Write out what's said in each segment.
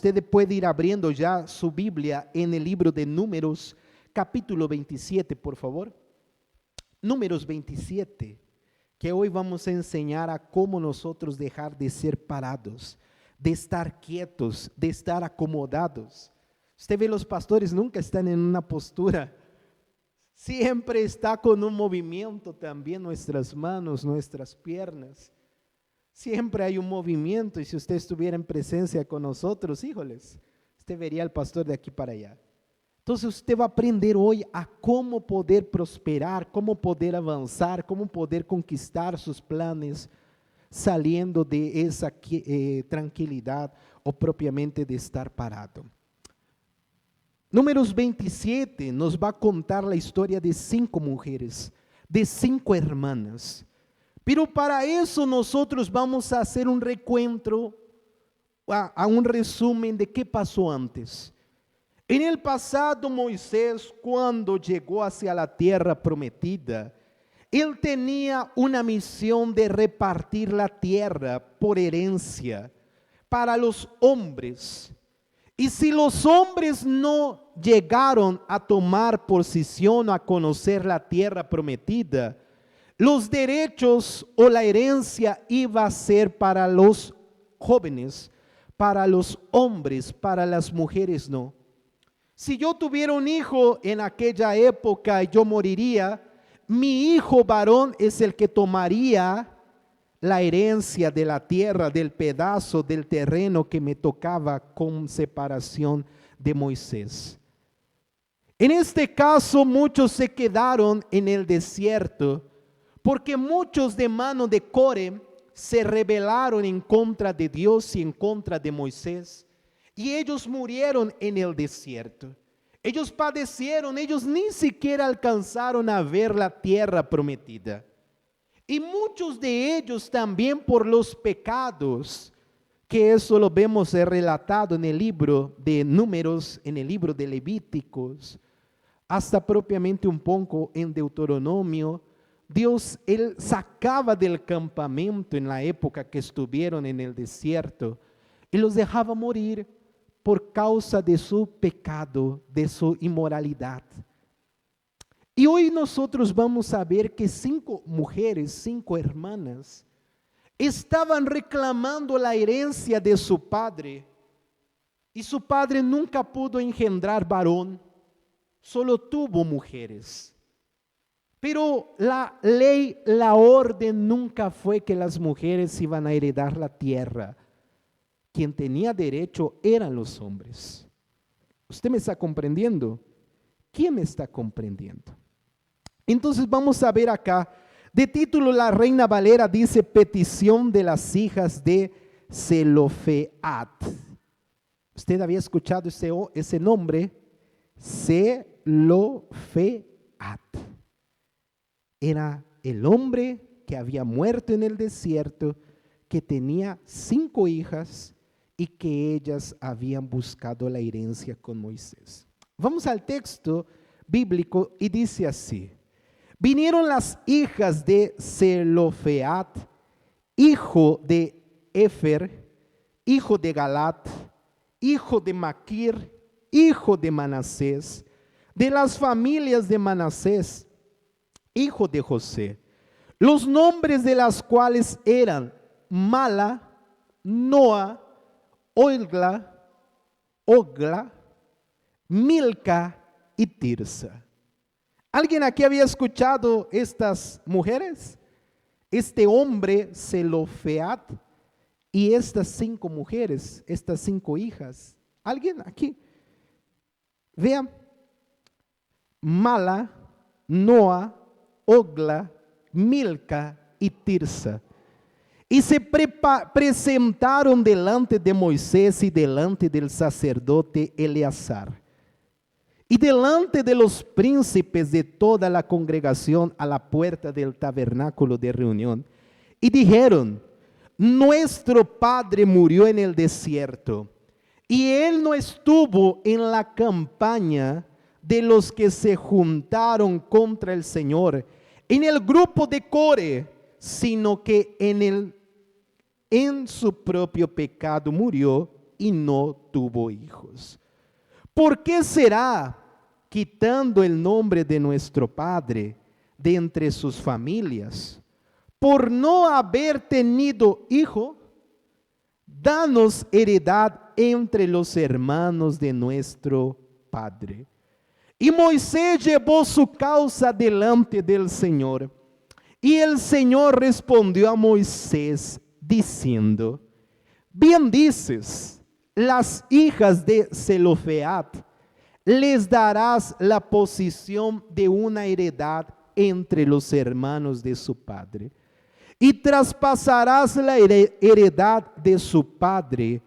usted puede ir abriendo ya su Biblia en el libro de Números, capítulo 27, por favor. Números 27, que hoy vamos a enseñar a cómo nosotros dejar de ser parados, de estar quietos, de estar acomodados. Usted ve, los pastores nunca están en una postura, siempre está con un movimiento también, nuestras manos, nuestras piernas. Siempre hay un movimiento, y si usted estuviera en presencia con nosotros, híjoles, usted vería al pastor de aquí para allá. Entonces usted va a aprender hoy a cómo poder prosperar, cómo poder avanzar, cómo poder conquistar sus planes, saliendo de esa tranquilidad o propiamente de estar parado. Números 27 nos va a contar la historia de 5 mujeres, de 5 hermanas. Pero para eso nosotros vamos a hacer un recuento, a un resumen de qué pasó antes. En el pasado, Moisés, cuando llegó hacia la tierra prometida, él tenía una misión de repartir la tierra por herencia para los hombres. Y si los hombres no llegaron a tomar posición o a conocer la tierra prometida, los derechos o la herencia iba a ser para los jóvenes, para los hombres, para las mujeres no. Si yo tuviera un hijo en aquella época y yo moriría, mi hijo varón es el que tomaría la herencia de la tierra, del pedazo del terreno que me tocaba con separación de Moisés. En este caso, muchos se quedaron en el desierto, porque muchos de mano de Core se rebelaron en contra de Dios y en contra de Moisés, y ellos murieron en el desierto. Ellos padecieron, ellos ni siquiera alcanzaron a ver la tierra prometida. Y muchos de ellos también por los pecados, que eso lo vemos relatado en el libro de Números, en el libro de Levíticos, hasta propiamente un poco en Deuteronomio. Dios, Él sacaba del campamento en la época que estuvieron en el desierto y los dejaba morir por causa de su pecado, de su inmoralidad. Y hoy nosotros vamos a ver que 5 mujeres, 5 hermanas, estaban reclamando la herencia de su padre, y su padre nunca pudo engendrar varón, solo tuvo mujeres. Pero la ley, la orden nunca fue que las mujeres iban a heredar la tierra. Quien tenía derecho eran los hombres. ¿Usted me está comprendiendo? ¿Quién me está comprendiendo? Entonces vamos a ver acá, de título la Reina Valera dice: petición de las hijas de Zelofead. ¿Usted había escuchado ese nombre? Zelofead. Era el hombre que había muerto en el desierto, que tenía 5 hijas y que ellas habían buscado la herencia con Moisés. Vamos al texto bíblico y dice así: vinieron las hijas de Zelofead, hijo de Efer, hijo de Galat, hijo de Maquir, hijo de Manasés, de las familias de Manasés, hijo de José, los nombres de las cuales eran Mala, Noa, Ogla, Milca y Tirsa. ¿Alguien aquí había escuchado estas mujeres? Este hombre Zelofead y estas 5 mujeres, estas 5 hijas. ¿Alguien aquí? Vean, Mala, Noa, Ogla, Milca y Tirsa. Y se presentaron delante de Moisés y delante del sacerdote Eleazar, y delante de los príncipes de toda la congregación a la puerta del tabernáculo de reunión, y dijeron: nuestro padre murió en el desierto, y él no estuvo en la campaña de los que se juntaron contra el Señor, en el grupo de Core, sino que en su propio pecado murió y no tuvo hijos. ¿Por qué será, quitando el nombre de nuestro padre de entre sus familias, por no haber tenido hijo? Danos heredad entre los hermanos de nuestro padre. Y Moisés llevó su causa delante del Señor. Y el Señor respondió a Moisés diciendo: bien dices, las hijas de Zelofead les darás la posición de una heredad entre los hermanos de su padre, y traspasarás la heredad de su padre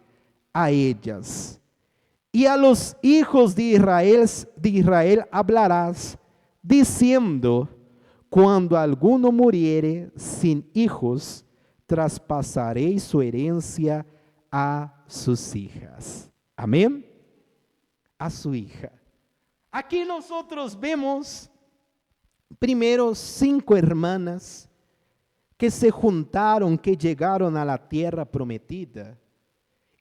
a ellas. Y a los hijos de Israel hablarás, diciendo: cuando alguno muriere sin hijos, traspasaré su herencia a sus hijas. Amén. A su hija. Aquí nosotros vemos primero 5 hermanas que se juntaron, que llegaron a la tierra prometida,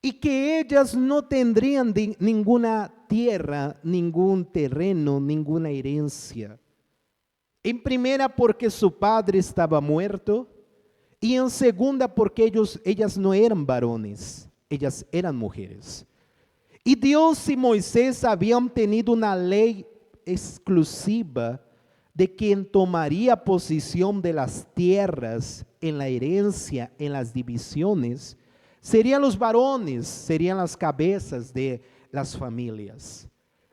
y que ellas no tendrían ninguna tierra, ningún terreno, ninguna herencia. En primera, porque su padre estaba muerto, y en segunda, porque ellas no eran varones, ellas eran mujeres. Y Dios y Moisés habían tenido una ley exclusiva de quien tomaría posesión de las tierras en la herencia, en las divisiones, serían los varones, serían las cabezas de las familias.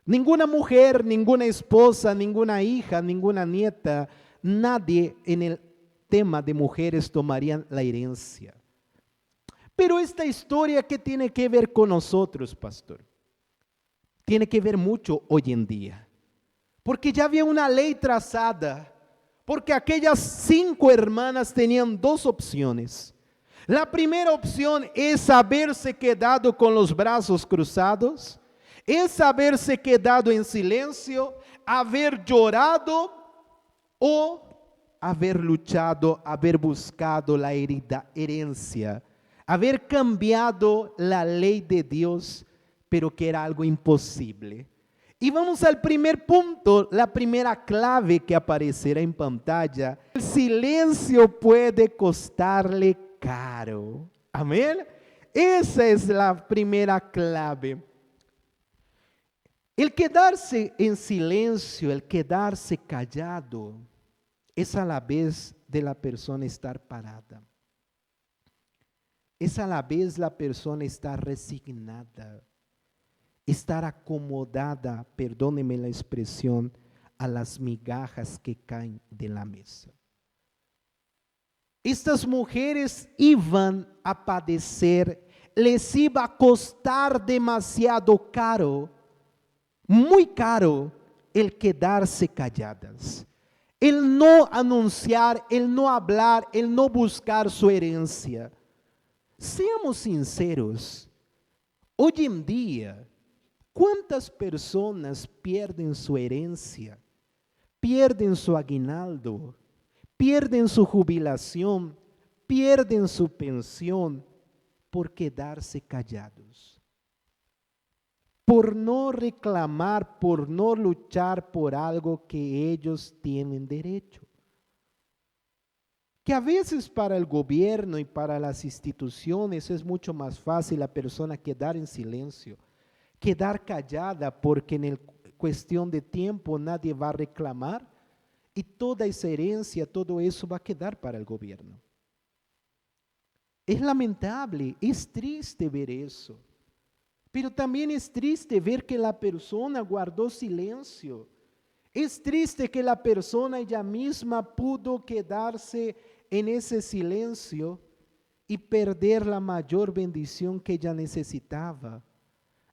Ninguna mujer, ninguna esposa, ninguna hija, ninguna nieta, nadie en el tema de mujeres tomarían la herencia. Pero esta historia, ¿qué tiene que ver con nosotros, pastor? Tiene que ver mucho hoy en día. Porque ya había una ley trazada, porque aquellas 5 hermanas tenían 2 opciones. La primera opción es haberse quedado con los brazos cruzados, es haberse quedado en silencio, haber llorado o haber luchado, haber buscado la herencia, haber cambiado la ley de Dios, pero que era algo imposible. Y vamos al primer punto, la primera clave que aparecerá en pantalla. El silencio puede costarle caro. Amén. Esa es la primera clave. El quedarse en silencio, el quedarse callado, es a la vez de la persona estar parada. Es a la vez la persona estar resignada, estar acomodada, perdóneme la expresión, a las migajas que caen de la mesa. Estas mujeres iban a padecer, les iba a costar demasiado caro, muy caro, el quedarse calladas, el no anunciar, el no hablar, el no buscar su herencia. Seamos sinceros, hoy en día, ¿cuántas personas pierden su herencia, pierden su aguinaldo, pierden su jubilación, pierden su pensión por quedarse callados? Por no reclamar, por no luchar por algo que ellos tienen derecho. Que a veces para el gobierno y para las instituciones es mucho más fácil la persona quedar en silencio, quedar callada, porque en cuestión de tiempo nadie va a reclamar y toda esa herencia, todo eso va a quedar para el gobierno. Es lamentable, es triste ver eso. Pero también es triste ver que la persona guardó silencio. Es triste que la persona ella misma pudo quedarse en ese silencio y perder la mayor bendición que ella necesitaba.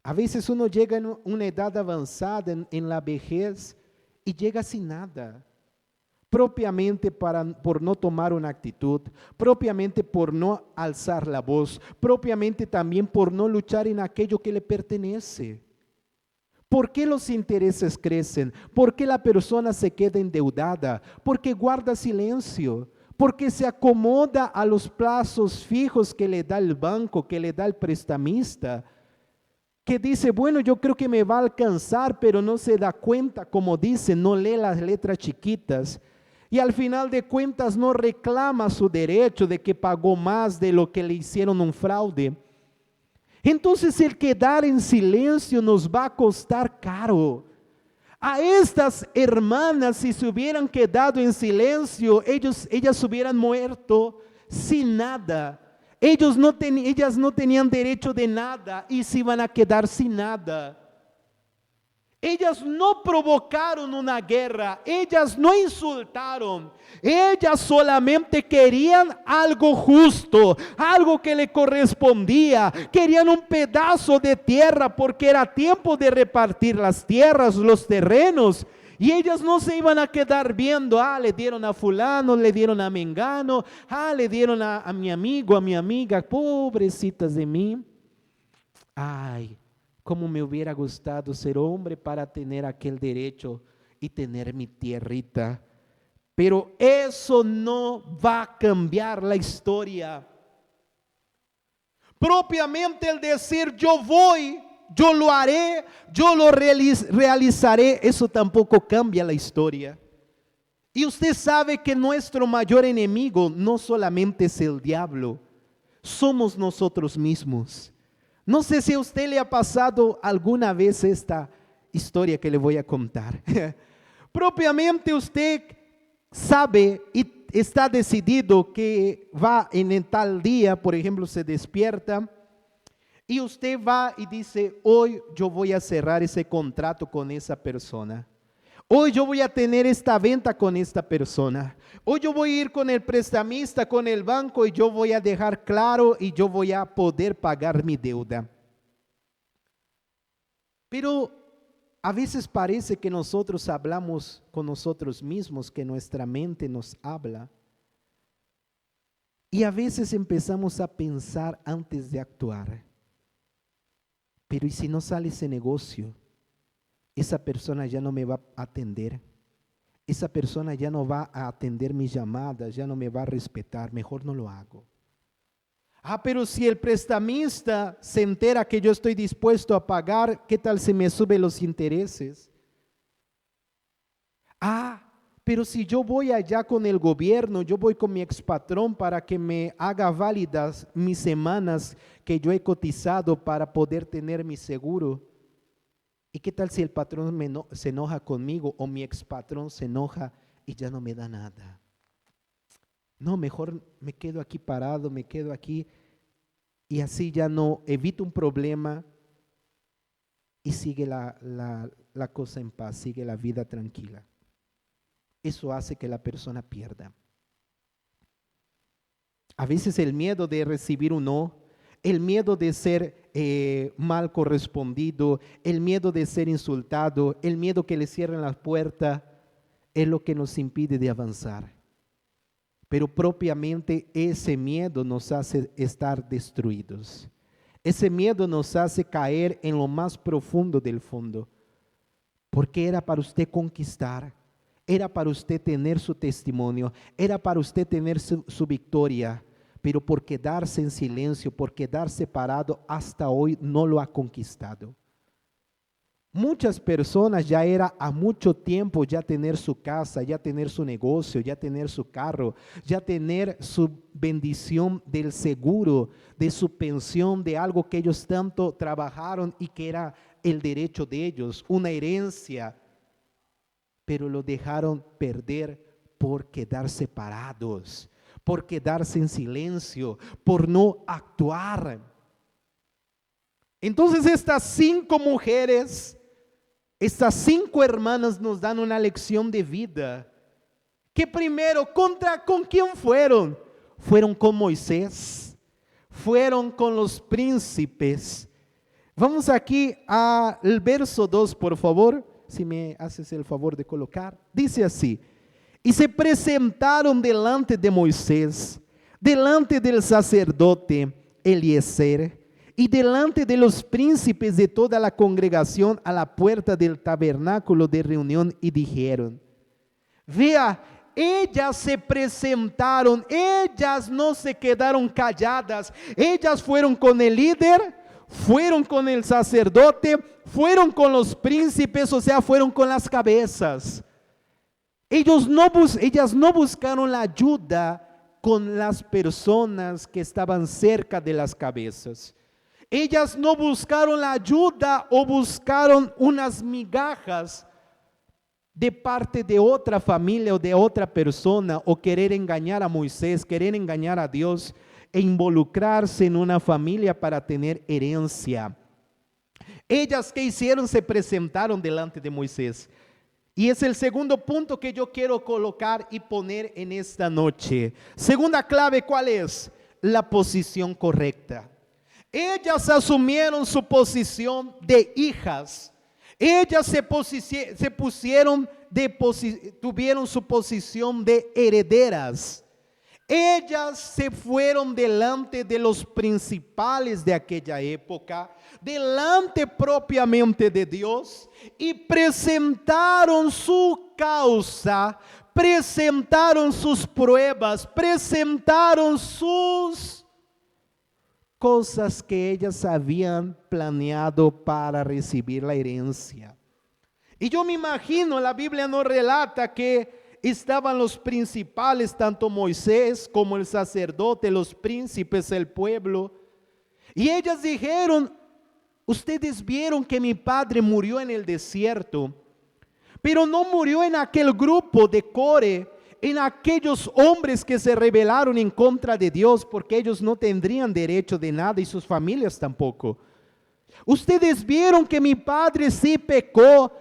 A veces uno llega en una edad avanzada, en la vejez, y llega sin nada. Propiamente por no tomar una actitud, propiamente por no alzar la voz, propiamente también por no luchar en aquello que le pertenece. ¿Por qué los intereses crecen? ¿Por qué la persona se queda endeudada? Porque guarda silencio, porque se acomoda a los plazos fijos que le da el banco, que le da el prestamista, que dice, bueno, yo creo que me va a alcanzar, pero no se da cuenta, como dice, no lee las letras chiquitas. Y al final de cuentas no reclama su derecho de que pagó más de lo que le hicieron un fraude. Entonces el quedar en silencio nos va a costar caro. A estas hermanas, si se hubieran quedado en silencio, ellas hubieran muerto sin nada. Ellas no tenían derecho de nada y se iban a quedar sin nada. Ellas no provocaron una guerra, ellas no insultaron, ellas solamente querían algo justo, algo que le correspondía, querían un pedazo de tierra porque era tiempo de repartir las tierras, los terrenos. Y ellas no se iban a quedar viendo, le dieron a fulano, le dieron a mengano, le dieron a mi amigo, a mi amiga, pobrecitas de mí. Ay, cómo me hubiera gustado ser hombre para tener aquel derecho y tener mi tierrita. Pero eso no va a cambiar la historia. Propiamente el decir yo voy, yo lo haré, yo lo realizaré, eso tampoco cambia la historia. Y usted sabe que nuestro mayor enemigo no solamente es el diablo, somos nosotros mismos. No sé si a usted le ha pasado alguna vez esta historia que le voy a contar. Propiamente usted sabe y está decidido que va en tal día, por ejemplo, se despierta y usted va y dice, hoy yo voy a cerrar ese contrato con esa persona. Hoy yo voy a tener esta venta con esta persona. Hoy yo voy a ir con el prestamista, con el banco y yo voy a dejar claro y yo voy a poder pagar mi deuda. Pero a veces parece que nosotros hablamos con nosotros mismos, que nuestra mente nos habla. Y a veces empezamos a pensar antes de actuar. Pero ¿y si no sale ese negocio? Esa persona ya no me va a atender. Esa persona ya no va a atender mis llamadas, ya no me va a respetar, mejor no lo hago. Pero si el prestamista se entera que yo estoy dispuesto a pagar, ¿qué tal si me suben los intereses? Pero si yo voy allá con el gobierno, yo voy con mi expatrón para que me haga válidas mis semanas que yo he cotizado para poder tener mi seguro. ¿Y qué tal si el patrón se enoja conmigo o mi expatrón se enoja y ya no me da nada? No, mejor me quedo aquí parado, me quedo aquí y así ya no evito un problema y sigue la cosa en paz, sigue la vida tranquila. Eso hace que la persona pierda. A veces el miedo de recibir un no, el miedo de ser mal correspondido, el miedo de ser insultado, el miedo que le cierren la puerta, es lo que nos impide de avanzar. Pero propiamente ese miedo nos hace estar destruidos. Ese miedo nos hace caer en lo más profundo del fondo. Porque era para usted conquistar, era para usted tener su testimonio, era para usted tener su victoria. Pero por quedarse en silencio, por quedar separado, hasta hoy no lo ha conquistado. Muchas personas ya era a mucho tiempo ya tener su casa, ya tener su negocio, ya tener su carro, ya tener su bendición del seguro, de su pensión, de algo que ellos tanto trabajaron y que era el derecho de ellos, una herencia, pero lo dejaron perder por quedar separados, por quedarse en silencio, por no actuar. Entonces estas 5 mujeres, estas 5 hermanas nos dan una lección de vida. Que primero, ¿con quién fueron? Fueron con Moisés, fueron con los príncipes. Vamos aquí al verso 2, por favor, si me haces el favor de colocar. Dice así: y se presentaron delante de Moisés, delante del sacerdote Eliezer, y delante de los príncipes de toda la congregación a la puerta del tabernáculo de reunión, y dijeron, vea, ellas se presentaron, ellas no se quedaron calladas, ellas fueron con el líder, fueron con el sacerdote, fueron con los príncipes, o sea, fueron con las cabezas. Ellas no buscaron la ayuda con las personas que estaban cerca de las cabezas. Ellas no buscaron la ayuda o buscaron unas migajas de parte de otra familia o de otra persona, o querer engañar a Moisés, querer engañar a Dios e involucrarse en una familia para tener herencia. Ellas, ¿qué hicieron? Se presentaron delante de Moisés. Y es el segundo punto que yo quiero colocar y poner en esta noche. Segunda clave, ¿cuál es? La posición correcta. Ellas asumieron su posición de hijas. Ellas tuvieron su posición de herederas. Ellas se fueron delante de los principales de aquella época, delante propiamente de Dios, y presentaron su causa, presentaron sus pruebas, presentaron sus cosas que ellas habían planeado para recibir la herencia. Y yo me imagino, la Biblia nos relata que estaban los principales, tanto Moisés como el sacerdote, los príncipes, el pueblo. Y ellas dijeron: ustedes vieron que mi padre murió en el desierto, pero no murió en aquel grupo de Core, en aquellos hombres que se rebelaron en contra de Dios, porque ellos no tendrían derecho de nada y sus familias tampoco. Ustedes vieron que mi padre sí pecó,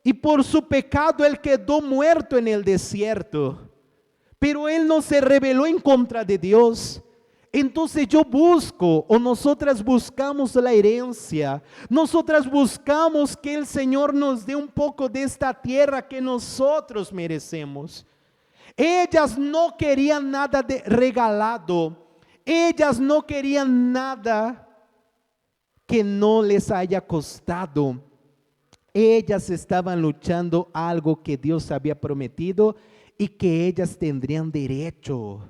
y por su pecado él quedó muerto en el desierto, pero él no se rebeló en contra de Dios. Entonces yo busco, o nosotras buscamos la herencia, nosotras buscamos que el Señor nos dé un poco de esta tierra que nosotros merecemos. Ellas no querían nada de regalado, ellas no querían nada que no les haya costado. Ellas estaban luchando algo que Dios había prometido y que ellas tendrían derecho.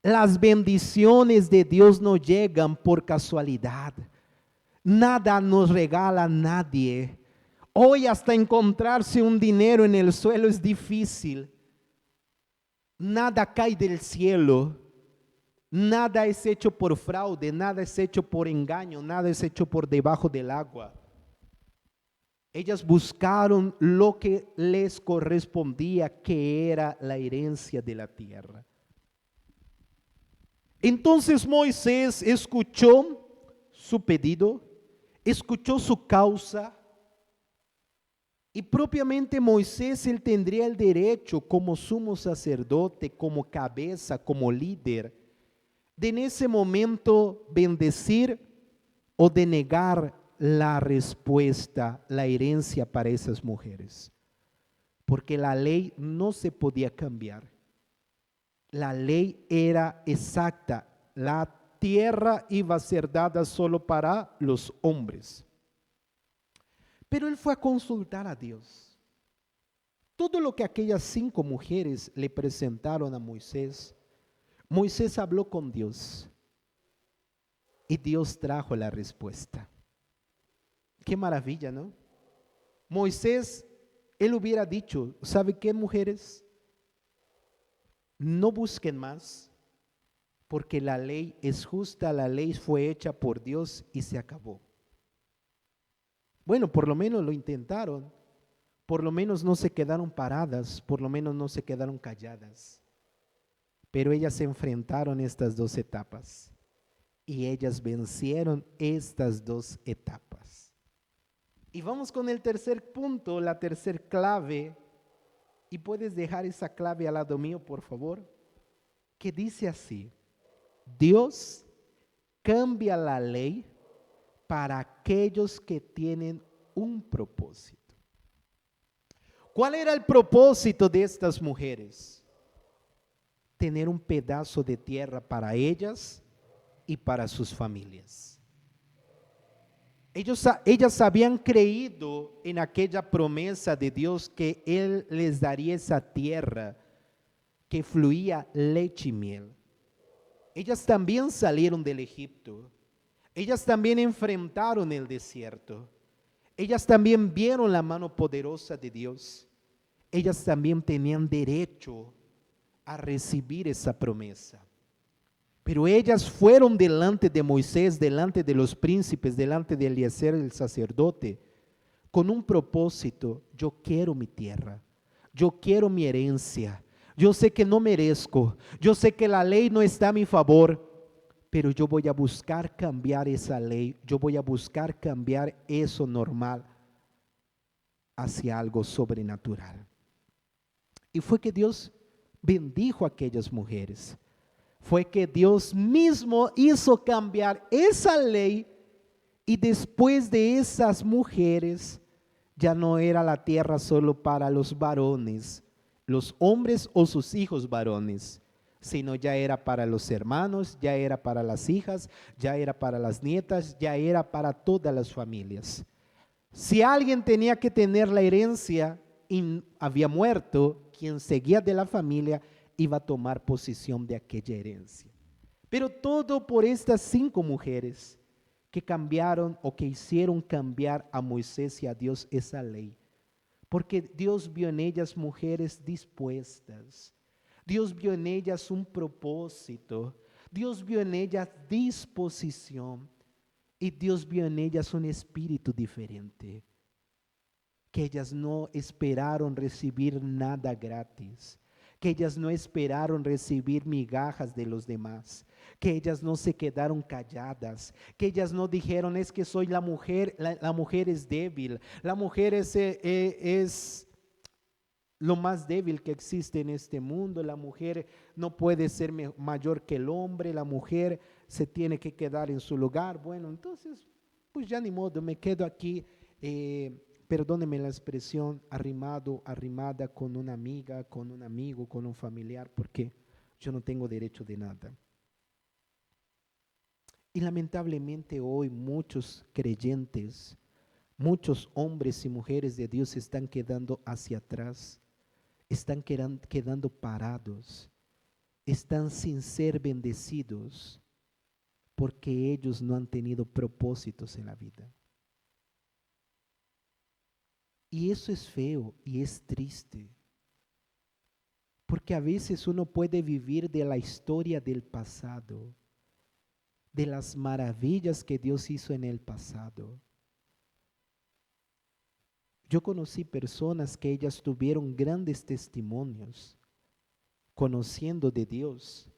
Las bendiciones de Dios no llegan por casualidad. Nada nos regala nadie. Hoy hasta encontrarse un dinero en el suelo es difícil. Nada cae del cielo. Nada es hecho por fraude, nada es hecho por engaño, nada es hecho por debajo del agua. Ellas buscaron lo que les correspondía, que era la herencia de la tierra. Entonces Moisés escuchó su pedido, escuchó su causa, y propiamente Moisés, él tendría el derecho como sumo sacerdote, como cabeza, como líder, de en ese momento bendecir o denegar la respuesta, la herencia para esas mujeres, porque la ley no se podía cambiar. La ley era exacta, la tierra iba a ser dada solo para los hombres. Pero él fue a consultar a Dios. Todo lo que aquellas 5 mujeres le presentaron a Moisés, Moisés habló con Dios y Dios trajo la respuesta. Qué maravilla, ¿no? Moisés, él hubiera dicho: ¿sabe qué, mujeres? No busquen más, porque la ley es justa, la ley fue hecha por Dios y se acabó. Bueno, por lo menos lo intentaron, por lo menos no se quedaron paradas, por lo menos no se quedaron calladas. Pero ellas se enfrentaron a estas 2 etapas y ellas vencieron estas 2 etapas. Y vamos con el tercer punto, la tercer clave, y puedes dejar esa clave al lado mío, por favor, que dice así: Dios cambia la ley para aquellos que tienen un propósito. ¿Cuál era el propósito de estas mujeres? Tener un pedazo de tierra para ellas y para sus familias. Ellas habían creído en aquella promesa de Dios que Él les daría esa tierra que fluía leche y miel. Ellas también salieron del Egipto. Ellas también enfrentaron el desierto. Ellas también vieron la mano poderosa de Dios. Ellas también tenían derecho a recibir esa promesa. Pero ellas fueron delante de Moisés, delante de los príncipes, delante de Eliezer el sacerdote, con un propósito: yo quiero mi tierra, yo quiero mi herencia, yo sé que no merezco, yo sé que la ley no está a mi favor, pero yo voy a buscar cambiar esa ley, yo voy a buscar cambiar eso normal hacia algo sobrenatural. Y fue que Dios bendijo a aquellas mujeres. Fue que Dios mismo hizo cambiar esa ley, y después de esas mujeres ya no era la tierra solo para los varones, los hombres o sus hijos varones, sino ya era para los hermanos, ya era para las hijas, ya era para las nietas, ya era para todas las familias. Si alguien tenía que tener la herencia y había muerto, quien seguía de la familia iba a tomar posesión de aquella herencia. Pero todo por estas 5 mujeres que cambiaron o que hicieron cambiar a Moisés y a Dios esa ley. Porque Dios vio en ellas mujeres dispuestas. Dios vio en ellas un propósito. Dios vio en ellas disposición. Y Dios vio en ellas un espíritu diferente. Que ellas no esperaron recibir nada gratis, que ellas no esperaron recibir migajas de los demás, que ellas no se quedaron calladas, que ellas no dijeron: es que soy la mujer, la mujer es débil, la mujer es lo más débil que existe en este mundo, la mujer no puede ser mayor que el hombre, la mujer se tiene que quedar en su lugar. Bueno, entonces pues ya ni modo, me quedo aquí, perdóneme la expresión, arrimado, arrimada con una amiga, con un amigo, con un familiar, porque yo no tengo derecho de nada. Y lamentablemente hoy muchos creyentes, muchos hombres y mujeres de Dios están quedando hacia atrás, están quedando parados, están sin ser bendecidos, porque ellos no han tenido propósitos en la vida. Y eso es feo y es triste, porque a veces uno puede vivir de la historia del pasado, de las maravillas que Dios hizo en el pasado. Yo conocí personas que ellas tuvieron grandes testimonios, conociendo de Dios,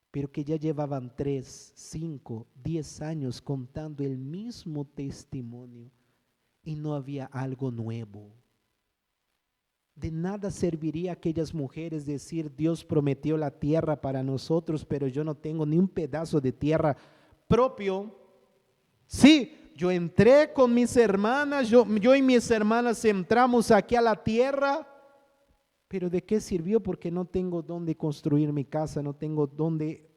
pero que ya llevaban 3, 5, 10 años contando el mismo testimonio. Y no había algo nuevo. De nada serviría a aquellas mujeres decir: Dios prometió la tierra para nosotros, pero yo no tengo ni un pedazo de tierra propio. Sí, yo entré con mis hermanas, yo y mis hermanas entramos aquí a la tierra, pero ¿de qué sirvió? Porque no tengo dónde construir mi casa, no tengo dónde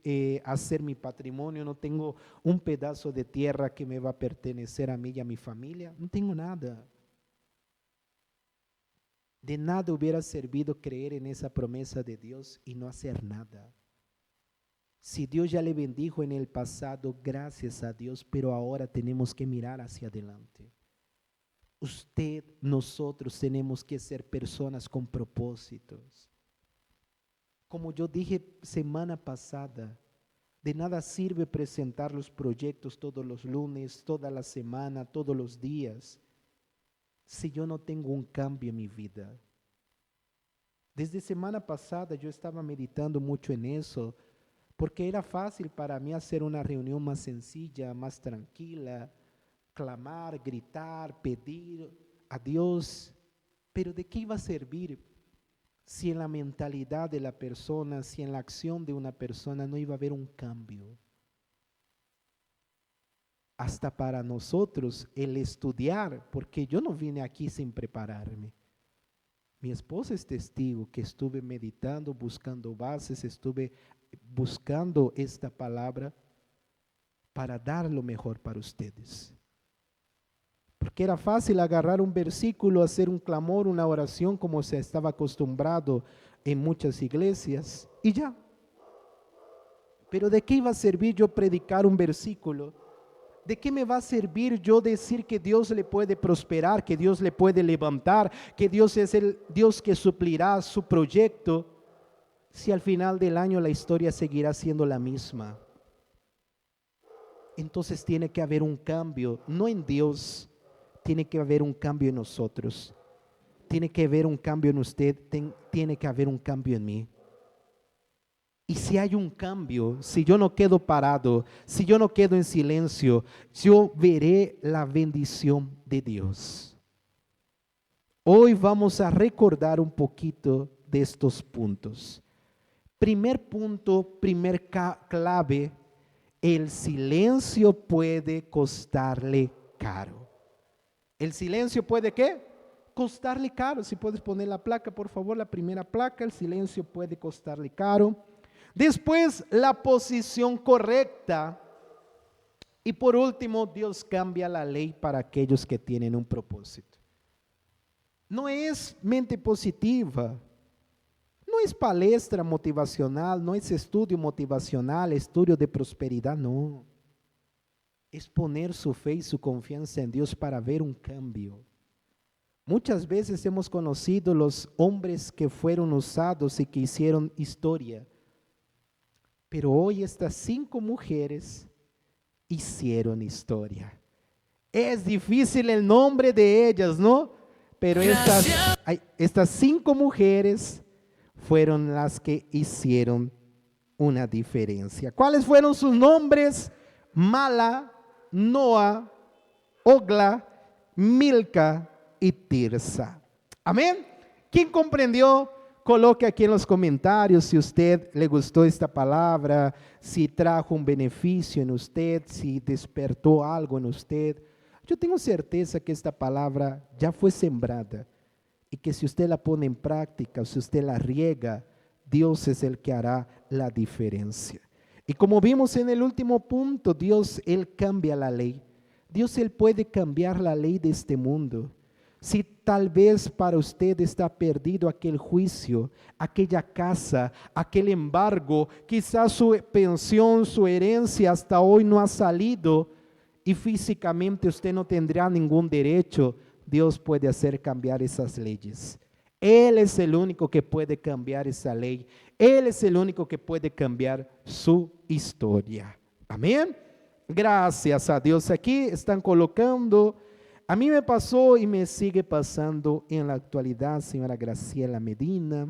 hacer mi patrimonio, no tengo un pedazo de tierra que me va a pertenecer a mí y a mi familia, no tengo nada. De nada hubiera servido creer en esa promesa de Dios y no hacer nada. Si Dios ya le bendijo en el pasado, gracias a Dios, pero ahora tenemos que mirar hacia adelante. Usted, nosotros tenemos que ser personas con propósitos. Como yo dije semana pasada, de nada sirve presentar los proyectos todos los lunes, toda la semana, todos los días, si yo no tengo un cambio en mi vida. Desde semana pasada yo estaba meditando mucho en eso, porque era fácil para mí hacer una reunión más sencilla, más tranquila, clamar, gritar, pedir a Dios, pero ¿de qué iba a servir si en la mentalidad de la persona, si en la acción de una persona no iba a haber un cambio? Hasta para nosotros el estudiar, porque yo no vine aquí sin prepararme. Mi esposa es testigo que estuve meditando, buscando bases, estuve buscando esta palabra para dar lo mejor para ustedes. Porque era fácil agarrar un versículo, hacer un clamor, una oración como se estaba acostumbrado en muchas iglesias y ya. Pero ¿de qué iba a servir yo predicar un versículo ¿De qué me va a servir yo decir que Dios le puede prosperar, que Dios le puede levantar, que Dios es el Dios que suplirá su proyecto, si al final del año la historia seguirá siendo la misma? Entonces tiene que haber un cambio, no en Dios, tiene que haber un cambio en nosotros. Tiene que haber un cambio en usted, tiene que haber un cambio en mí. Y si hay un cambio, si yo no quedo parado, si yo no quedo en silencio, yo veré la bendición de Dios. Hoy vamos a recordar un poquito de estos puntos. Primer punto, primer clave, el silencio puede costarle caro. ¿El silencio puede qué? Costarle caro. Si puedes poner la placa, por favor, la primera placa. El silencio puede costarle caro. Después, la posición correcta. Y por último, Dios cambia la ley para aquellos que tienen un propósito. No es mente positiva, no es palestra motivacional, no es estudio motivacional, estudio de prosperidad, no. Es poner su fe y su confianza en Dios para ver un cambio. Muchas veces hemos conocido los hombres que fueron usados y que hicieron historia. Pero hoy estas 5 mujeres hicieron historia. Es difícil el nombre de ellas, ¿no? Pero estas 5 mujeres fueron las que hicieron una diferencia. ¿Cuáles fueron sus nombres? Mala, Noa, Ogla, Milca y Tirsa. Amén. ¿Quién comprendió? Coloque aquí en los comentarios si a usted le gustó esta palabra, si trajo un beneficio en usted, si despertó algo en usted. Yo tengo certeza que esta palabra ya fue sembrada y que si usted la pone en práctica, si usted la riega, Dios es el que hará la diferencia. Y como vimos en el último punto, Dios, Él cambia la ley. Dios, Él puede cambiar la ley de este mundo. Si tal vez para usted está perdido aquel juicio, aquella casa, aquel embargo, quizás su pensión, su herencia hasta hoy no ha salido y físicamente usted no tendrá ningún derecho, Dios puede hacer cambiar esas leyes. Él es el único que puede cambiar esa ley. Él es el único que puede cambiar su historia. Amén. Gracias a Dios. Aquí están colocando. A mí me pasó y me sigue pasando en la actualidad, señora Graciela Medina.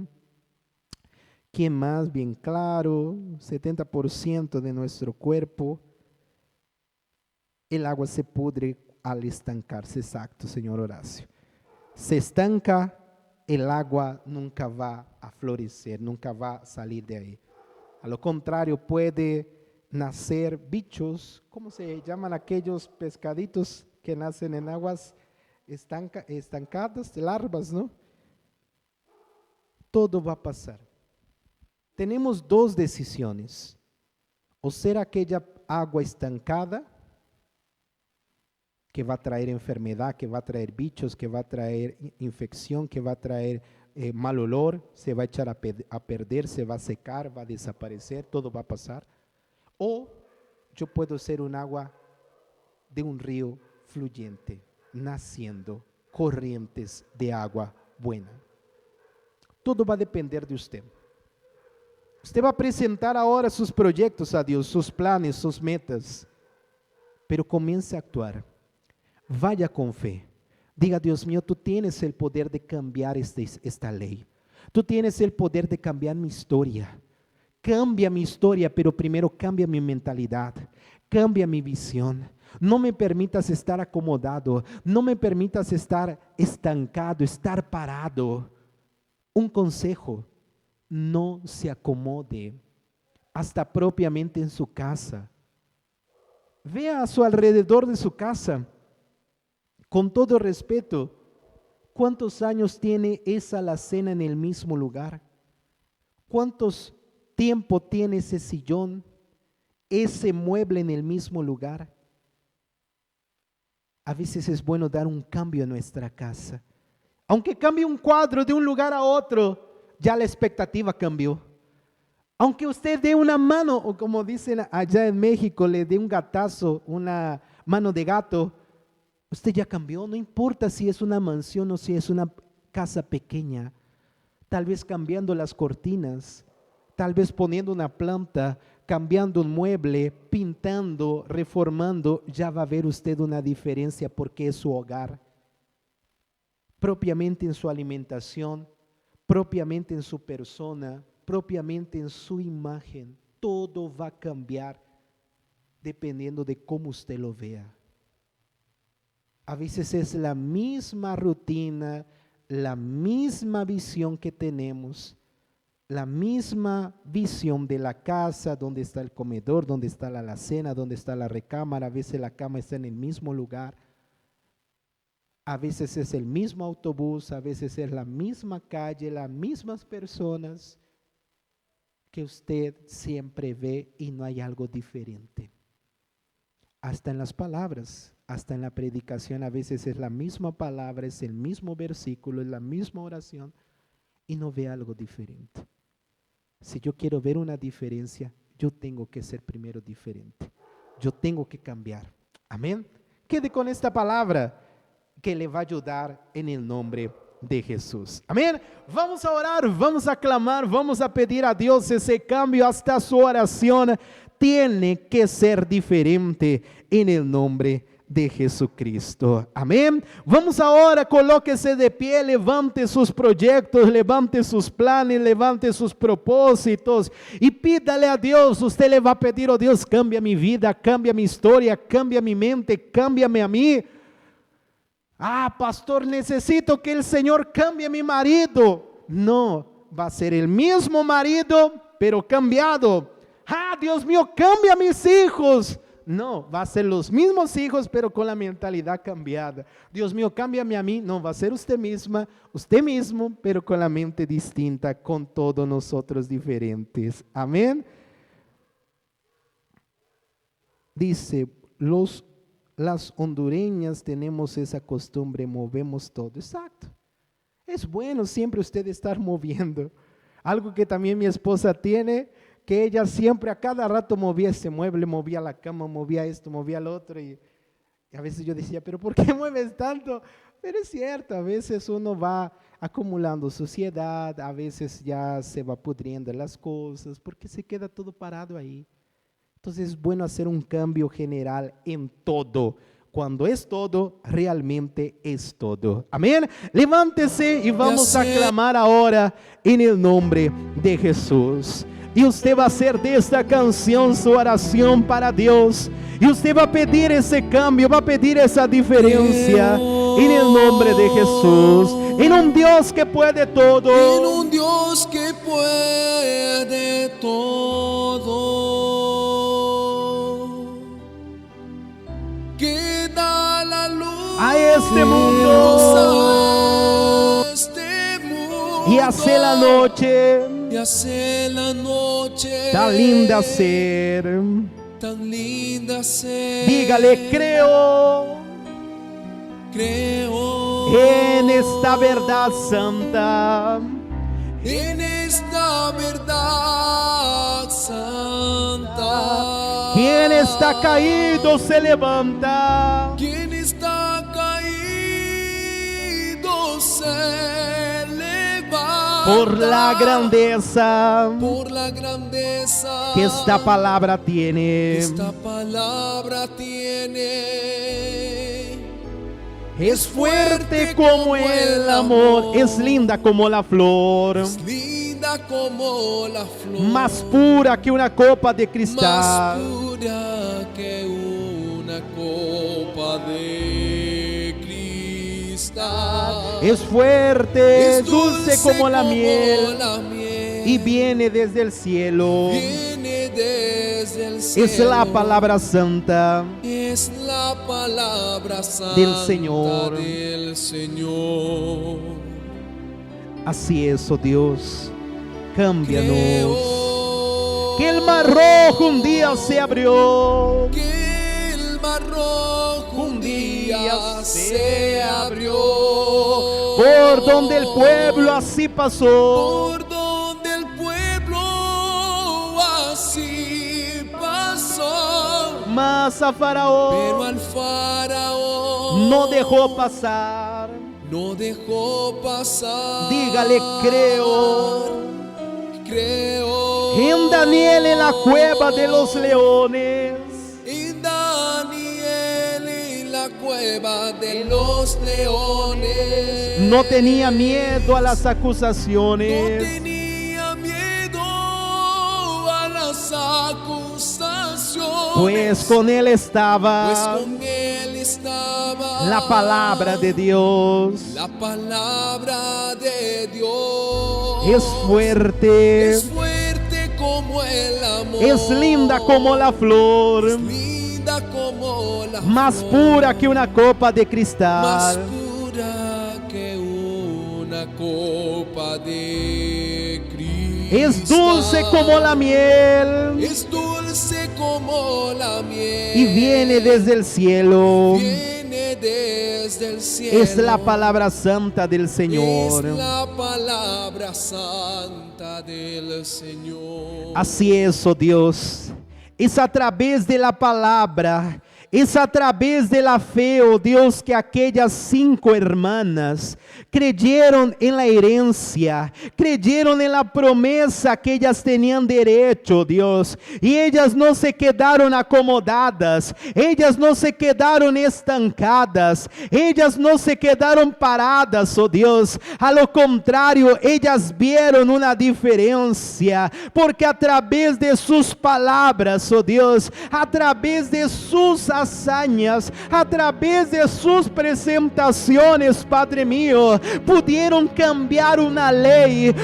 ¿Quién más? Bien claro, 70% de nuestro cuerpo, el agua se pudre al estancarse. Exacto, señor Horacio. Se estanca, el agua nunca va a florecer, nunca va a salir de ahí. A lo contrario, puede nacer bichos, ¿cómo se llaman aquellos pescaditos que nacen en aguas estancadas, larvas, ¿no? Todo va a pasar. Tenemos 2 decisiones: o ser aquella agua estancada que va a traer enfermedad, que va a traer bichos, que va a traer infección, que va a traer mal olor, se va a echar a perder, se va a secar, va a desaparecer, todo va a pasar. O yo puedo ser un agua de un río fluyente, naciendo corrientes de agua buena. Todo va a depender de usted. Usted va a presentar ahora sus proyectos a Dios, sus planes, sus metas, pero comience a actuar. Vaya con fe. Diga: Dios mío, tú tienes el poder de cambiar esta ley. Tú tienes el poder de cambiar mi historia. Cambia mi historia, pero primero cambia mi mentalidad. Cambia mi visión. No me permitas estar acomodado. No me permitas estar estancado, estar parado. Un consejo: no se acomode, hasta propiamente en su casa. Vea a su alrededor de su casa. Con todo respeto, ¿cuántos años tiene esa alacena en el mismo lugar? ¿Cuántos tiempo tiene ese sillón, ese mueble en el mismo lugar? A veces es bueno dar un cambio en nuestra casa. Aunque cambie un cuadro de un lugar a otro, ya la expectativa cambió. Aunque usted dé una mano, o como dicen allá en México, le dé un gatazo, una mano de gato, usted ya cambió, no importa si es una mansión o si es una casa pequeña, tal vez cambiando las cortinas, tal vez poniendo una planta, cambiando un mueble, pintando, reformando, ya va a ver usted una diferencia porque es su hogar. Propiamente en su alimentación, propiamente en su persona, propiamente en su imagen, todo va a cambiar dependiendo de cómo usted lo vea. A veces es la misma rutina, la misma visión que tenemos, la misma visión de la casa, donde está el comedor, donde está la alacena, donde está la recámara. A veces la cama está en el mismo lugar, a veces es el mismo autobús, a veces es la misma calle, las mismas personas que usted siempre ve y no hay algo diferente. Hasta en las palabras, hasta en la predicación, a veces es la misma palabra, es el mismo versículo, es la misma oración y no ve algo diferente. Si yo quiero ver una diferencia, yo tengo que ser primero diferente. Yo tengo que cambiar. Amén. Quede con esta palabra que le va a ayudar en el nombre de Jesús. Amén. Vamos a orar, vamos a clamar, vamos a pedir a Dios ese cambio. Hasta su oración tiene que ser diferente en el nombre de Jesucristo. Amén. Vamos ahora, colóquese de pie, levante sus proyectos, levante sus planes, levante sus propósitos y pídale a Dios. Usted le va a pedir: oh Dios, cambia mi vida, cambia mi historia, cambia mi mente, cámbiame a mí. Pastor, necesito que el Señor cambie a mi marido. No, va a ser el mismo marido, pero cambiado. Dios mío, cambia a mis hijos. No, va a ser los mismos hijos, pero con la mentalidad cambiada. Dios mío, cámbiame a mí. No, va a ser usted misma, usted mismo, pero con la mente distinta, con todos nosotros diferentes. Amén. Dice, las hondureñas tenemos esa costumbre, movemos todo. Exacto. Es bueno siempre usted estar moviendo. Algo que también mi esposa tiene, que ella siempre a cada rato movía ese mueble, movía la cama, movía esto, movía lo otro. Y a veces yo decía, pero ¿por qué mueves tanto? Pero es cierto, a veces uno va acumulando suciedad, a veces ya se va pudriendo las cosas, porque se queda todo parado ahí. Entonces es bueno hacer un cambio general en todo. Cuando es todo, realmente es todo. Amén. Levántese y vamos a clamar ahora en el nombre de Jesús. Y usted va a hacer de esta canción su oración para Dios. Y usted va a pedir ese cambio, va a pedir esa diferencia en el nombre de Jesús. En un Dios que puede todo. En un Dios que puede todo. Que da la luz a este mundo. Y hace la noche. Y hace la noche tan linda ser. Tan linda ser. Dígale, creo en esta verdad santa. En esta verdad santa. Quien está caído se levanta. Quien está caído se levanta. Por la grandeza que esta palabra tiene. Esta palabra tiene. Es fuerte como el amor, es linda como la flor, es linda como la flor, más pura que una copa de cristal, más pura que una copa de cristal. Es fuerte, es dulce como la miel, y viene desde el cielo. Viene desde el cielo. Es la palabra santa. Es la palabra santa del Señor. Así es, oh Dios, cámbianos. Que el mar rojo un día se abrió. Que el mar rojo un día se abrió. Por donde el pueblo así pasó. Por donde el pueblo así pasó. Mas a pero Faraón al faraón no dejó pasar. no dejó pasar. Dígale, creo en en Daniel en la cueva de los leones. En Daniel en la cueva de los leones. No tenía miedo a las No acusaciones. tenía miedo a las acusaciones. Pues con él estaba Pues con él estaba la palabra de Dios. La palabra de Dios Es fuerte, es fuerte como el amor, es linda como la flor, es linda como la más flor, pura que una copa de más cristal. pura que una copa de cristal. Es dulce como la miel Es dulce como la miel y viene desde el cielo. Viene desde el cielo. Es la palabra santa del Señor. Es la palabra santa del Señor. Así es, oh Dios. Es a través de la palabra, es a través de la fe, oh Dios, que aquellas 5 hermanas creyeron en la herencia, creyeron en la promesa que ellas tenían derecho, Dios. Y ellas no se quedaron acomodadas, ellas no se quedaron estancadas, ellas no se quedaron paradas, oh Dios. A lo contrario, ellas vieron una diferencia, porque a través de sus palabras, oh Dios, a través de sus hazañas, a través de sus presentaciones, Padre mío, pudieron cambiar una ley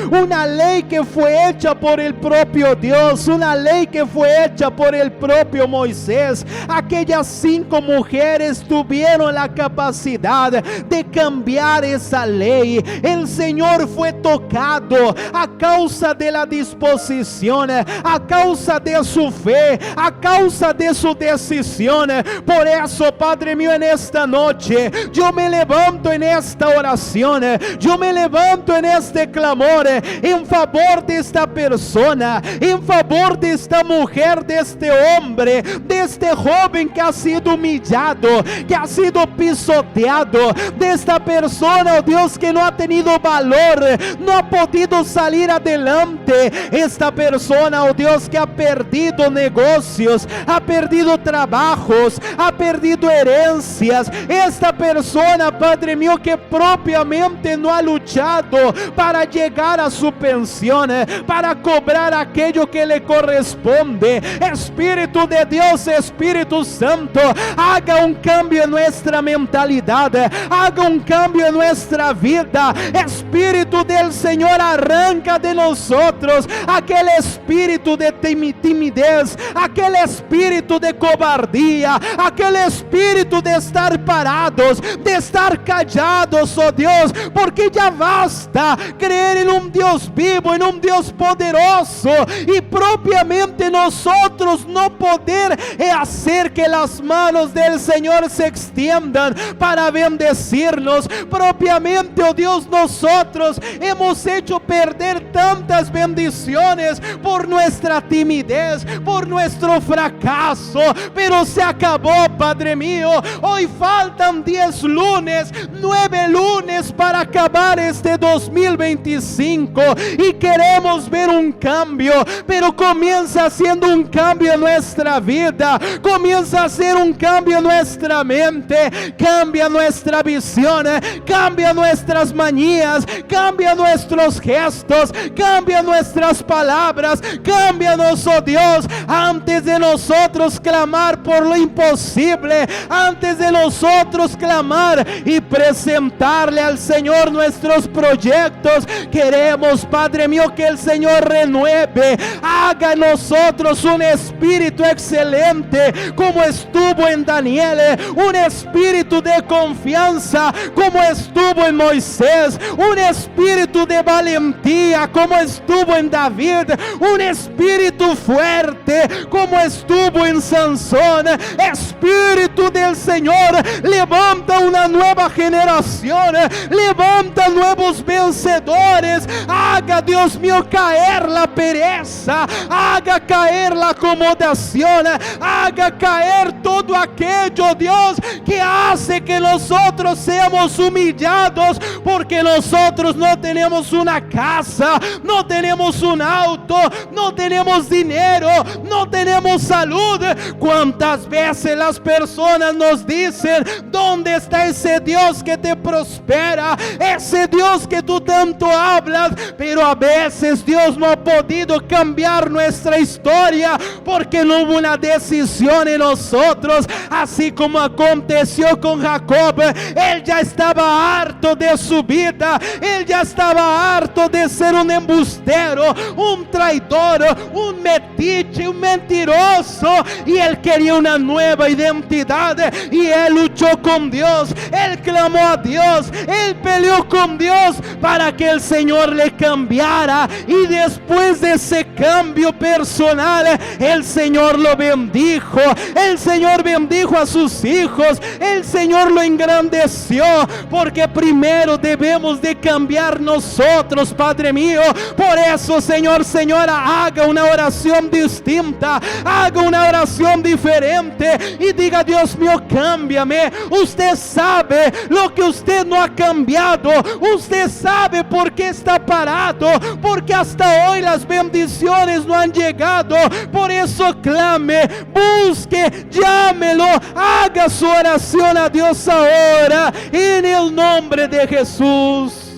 que fue hecha por el propio Dios, una ley que fue hecha por el propio Moisés. Aquellas 5 mujeres tuvieron la capacidad de cambiar esa ley. El Señor fue tocado a causa de la disposición, a causa de su fe, a causa de su decisión. Por eso, Padre mío, en esta noche yo me levanto en esta oración, yo me levanto en este clamor en favor de esta persona, en favor de esta mujer, de este hombre, de este joven que ha sido humillado, que ha sido pisoteado, de esta persona, oh Dios, que no ha tenido valor, no ha podido salir adelante, esta persona, oh Dios, que ha perdido negocios, ha perdido trabajos, ha perdido herencias, esta persona, Padre mío, que propiamente no ha luchado para llegar a su pensión, para cobrar aquello que le corresponde. Espíritu de Dios, Espíritu Santo, haga un cambio en nuestra mentalidad, haga un cambio en nuestra vida. Espíritu del Señor, arranca de nosotros aquel espíritu de timidez, aquel espíritu de cobardía, aquel espíritu de estar parados, de estar callados, oh Dios, porque ya basta creer en un Dios vivo, en un Dios poderoso, y propiamente nosotros no poder hacer que las manos del Señor se extiendan para bendecirnos. Propiamente, oh Dios, nosotros hemos hecho perder tantas bendiciones por nuestra timidez, por nuestro fracaso, pero se acabó, Padre mío. Hoy faltan 10 lunes, 9 lunes para acabar este 2025 y queremos ver un cambio, pero comienza haciendo un cambio en nuestra vida, comienza a hacer un cambio en nuestra mente, cambia nuestra visión, cambia nuestras manías, cambia nuestros gestos, cambia nuestras palabras, cámbianos, oh Dios. Antes de nosotros clamar por lo imposible, antes de nosotros clamar y presentarle al Señor nuestros proyectos, queremos, Padre mío, que el Señor renueve, haga en nosotros un espíritu excelente como estuvo en Daniel, un espíritu de confianza como estuvo en Moisés, un espíritu de valentía como estuvo en David, un espíritu fuerte como estuvo en Sansón. Espíritu del Señor, levanta una nueva generación, levanta nuevos vencedores. Haga, Dios mío, caer la pereza, haga caer la acomodación, haga caer todo aquello, Dios, que hace que nosotros seamos humillados, porque nosotros no tenemos una casa, no tenemos un auto, no tenemos dinero, no tenemos salud. ¿Cuántas veces las personas nos dicen: ¿dónde está ese Dios que te prospera? Ese Dios que tú tanto hablas. Pero a veces Dios no ha podido cambiar nuestra historia porque no hubo una decisión en nosotros. Así como aconteció con Jacob, él ya estaba harto de su vida, él ya estaba harto de ser un embustero, un traidor, un metiche, un mentiroso, y él quería una nueva identidad, y él luchó con Dios, él clamó a Dios, él peleó con Dios para que el Señor le cambiara. Y después de ese cambio personal, el Señor lo bendijo, el Señor bendijo a sus hijos, el Señor lo engrandeció, porque primero debemos de cambiar nosotros, Padre mío. Por eso, Señor, señora, haga una oración distinta, haga una oración diferente y diga: Dios mío, cámbiame. Usted sabe lo que usted no ha cambiado, usted sabe por qué está parado, porque hasta hoy las bendiciones no han llegado. Por eso clame, busque, llámelo, haga su oración a Dios ahora, en el nombre de Jesús.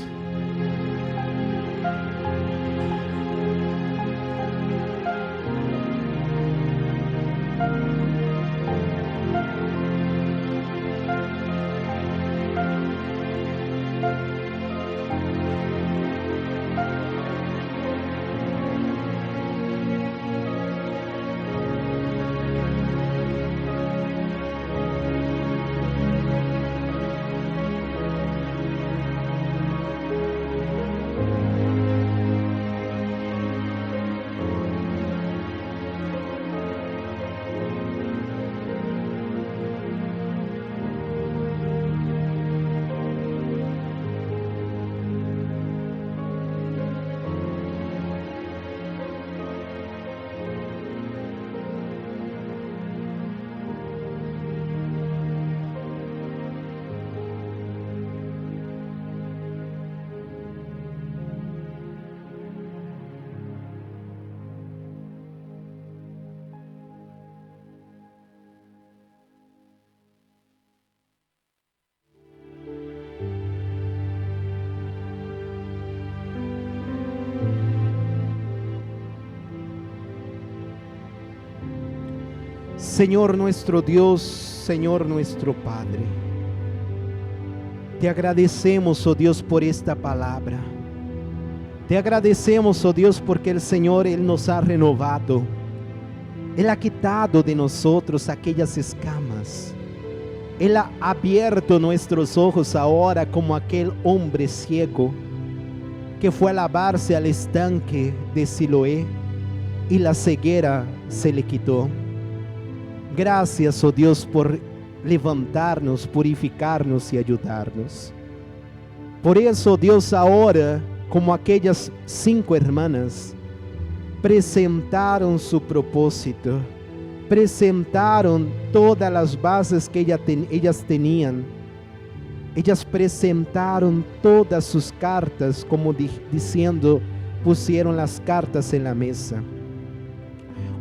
Señor nuestro Dios, Señor nuestro Padre, te agradecemos, oh Dios, por esta palabra. Te agradecemos, oh Dios, porque el Señor, Él nos ha renovado. Él ha quitado de nosotros aquellas escamas. Él ha abierto nuestros ojos ahora como aquel hombre ciego que fue a lavarse al estanque de Siloé y la ceguera se le quitó. Gracias, oh Dios, por levantarnos, purificarnos y ayudarnos. Por eso, Dios, ahora, como aquellas 5 hermanas, presentaron su propósito, presentaron todas las bases que ellas tenían. Ellas presentaron todas sus cartas, como diciendo, pusieron las cartas en la mesa.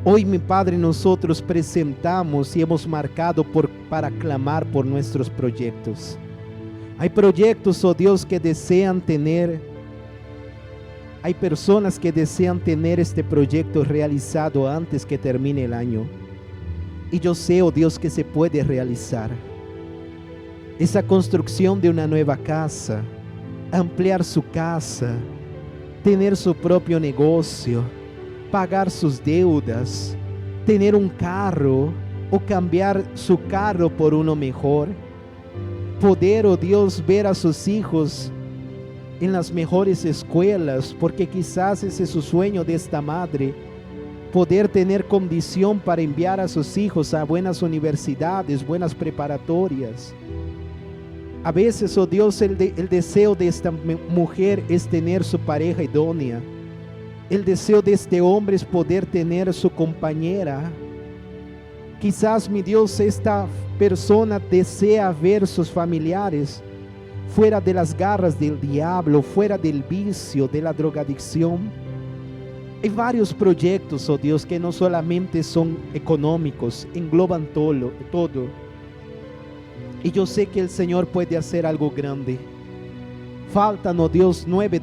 Hoy, mi Padre, nosotros presentamos y hemos marcado para clamar por nuestros proyectos. Hay proyectos, oh Dios, que desean tener, hay personas que desean tener este proyecto realizado antes que termine el año. Y yo sé, oh Dios, que se puede realizar. Esa construcción de una nueva casa, ampliar su casa, tener su propio negocio, pagar sus deudas, tener un carro o cambiar su carro por uno mejor, poder, oh Dios, ver a sus hijos en las mejores escuelas, porque quizás ese es su sueño de esta madre, poder tener condición para enviar a sus hijos a buenas universidades, buenas preparatorias. A veces, oh Dios, el deseo de esta mujer es tener su pareja idónea. El deseo de este hombre es poder tener su compañera. Quizás, mi Dios, esta persona desea ver sus familiares fuera de las garras del diablo, fuera del vicio, de la drogadicción. Hay varios proyectos, oh Dios, que no solamente son económicos, engloban todo. Y yo sé que el Señor puede hacer algo grande. Faltan, oh Dios, 9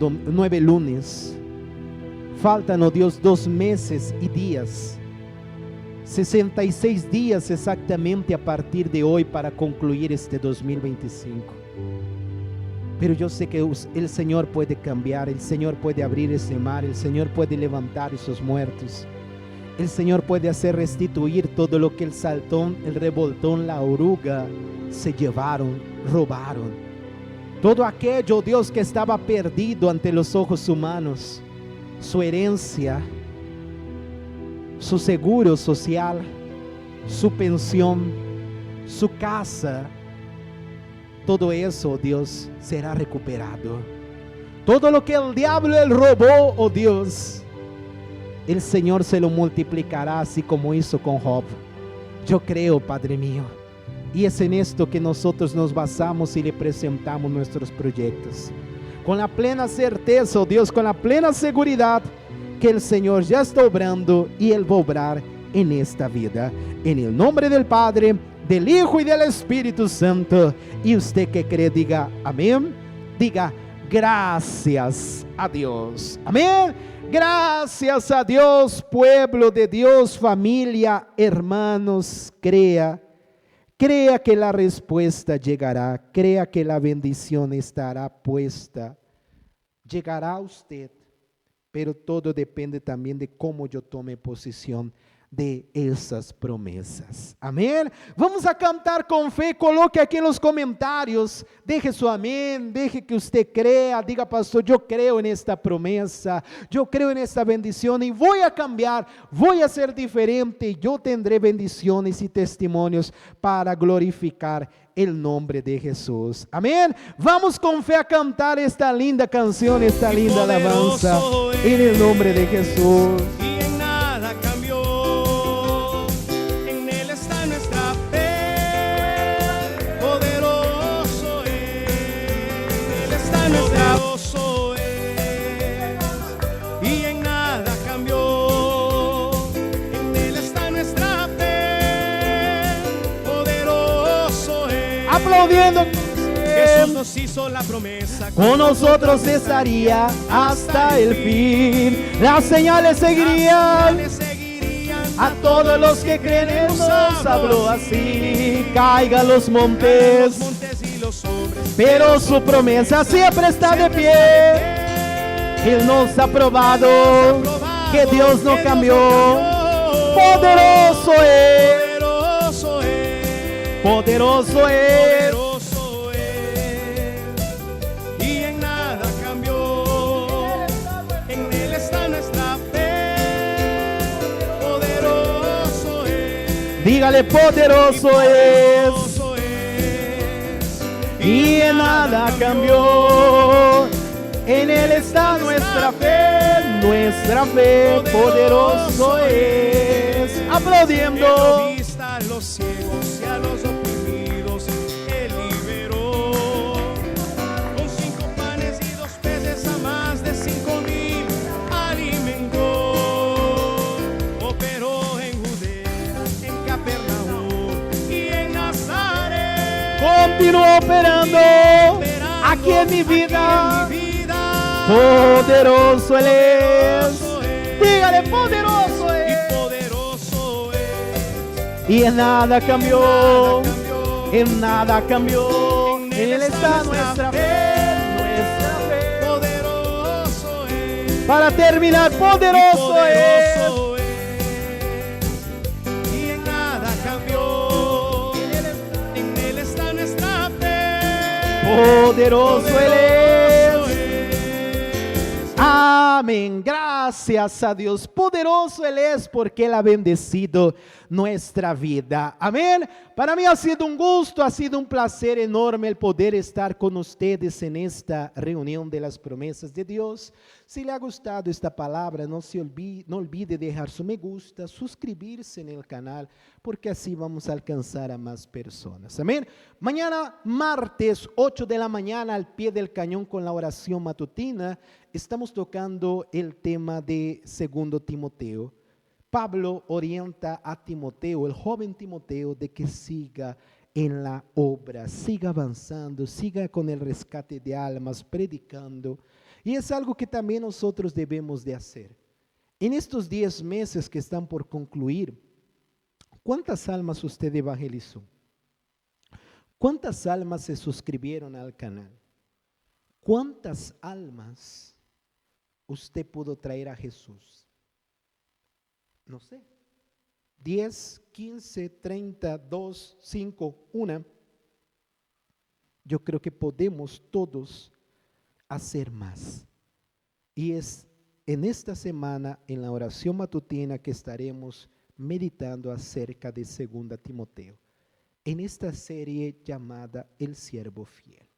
lunes. Faltan, oh Dios, 2 meses y días. 66 días exactamente a partir de hoy para concluir este 2025. Pero yo sé que el Señor puede cambiar, el Señor puede abrir ese mar, el Señor puede levantar esos muertos. El Señor puede hacer restituir todo lo que el saltón, el revoltón, la oruga se llevaron, robaron. Todo aquello, Dios, que estaba perdido ante los ojos humanos, su herencia, su seguro social, su pensión, su casa, todo eso, Dios, será recuperado. Todo lo que el diablo él robó, oh Dios, el Señor se lo multiplicará así como hizo con Job. Yo creo, Padre mío, y es en esto que nosotros nos basamos y le presentamos nuestros proyectos. Con la plena certeza, oh Dios, con la plena seguridad que el Señor ya está obrando y Él va a obrar en esta vida. En el nombre del Padre, del Hijo y del Espíritu Santo. Y usted que cree, diga amén. Diga gracias a Dios. Amén. Gracias a Dios, pueblo de Dios, familia, hermanos, crea que la respuesta llegará, crea que la bendición estará puesta, llegará a usted, pero todo depende también de cómo yo tome posición de esas promesas. Amén. Vamos a cantar con fe. Coloque aquí en los comentarios, deje su amén, deje que usted crea, diga: pastor, yo creo en esta promesa, yo creo en esta bendición y voy a cambiar, voy a ser diferente, yo tendré bendiciones y testimonios para glorificar el nombre de Jesús. Amén. Vamos con fe a cantar esta linda canción, esta linda alabanza en el nombre de Jesús. Aplaudiendo. Jesús nos hizo la promesa, con nosotros estaría hasta el fin. Las señales seguirían a todos los que creen en Él. Nos habló así: caigan los montes y los hombres, pero su promesa siempre está de pie. Él nos ha probado que Dios no cambió. Poderoso es. Poderoso es, y en nada cambió. En Él está nuestra fe. Poderoso es. Dígale: poderoso es, y en nada cambió. En Él está nuestra fe, poderoso es. Aplaudiendo. A los ciegos y a los oprimidos Él liberó. Con 5 panes y 2 peces a más de 5,000 alimentó. Operó en Judea, en Capernaum y en Nazaret. Continúa operando aquí en mi vida. Poderoso Él es. Dígale: poderoso es. Y en nada cambió, en nada cambió. En Él está nuestra fe, poderoso es. Para terminar, poderoso es. Y en nada cambió. En Él está nuestra fe. Poderoso Él es. Amén. Gracias a Dios. Poderoso Él es porque Él ha bendecido nuestra vida. Amén. Para mí ha sido un gusto, ha sido un placer enorme el poder estar con ustedes en esta reunión de las promesas de Dios. Si le ha gustado esta palabra, no olvide dejar su me gusta, suscribirse en el canal, porque así vamos a alcanzar a más personas. Amén. Mañana, martes, 8 de la mañana, al pie del cañón con la oración matutina, estamos tocando el tema de 2 Timoteo. Pablo orienta a Timoteo, el joven Timoteo, de que siga en la obra, siga avanzando, siga con el rescate de almas, predicando. Y es algo que también nosotros debemos de hacer. En estos 10 meses que están por concluir, ¿cuántas almas usted evangelizó? ¿Cuántas almas se suscribieron al canal? ¿Cuántas almas usted pudo traer a Jesús? No sé, 10, 15, 30, 2, 5, 1. Yo creo que podemos todos hacer más. Y es en esta semana, en la oración matutina, que estaremos meditando acerca de 2 Timoteo, en esta serie llamada El Siervo Fiel.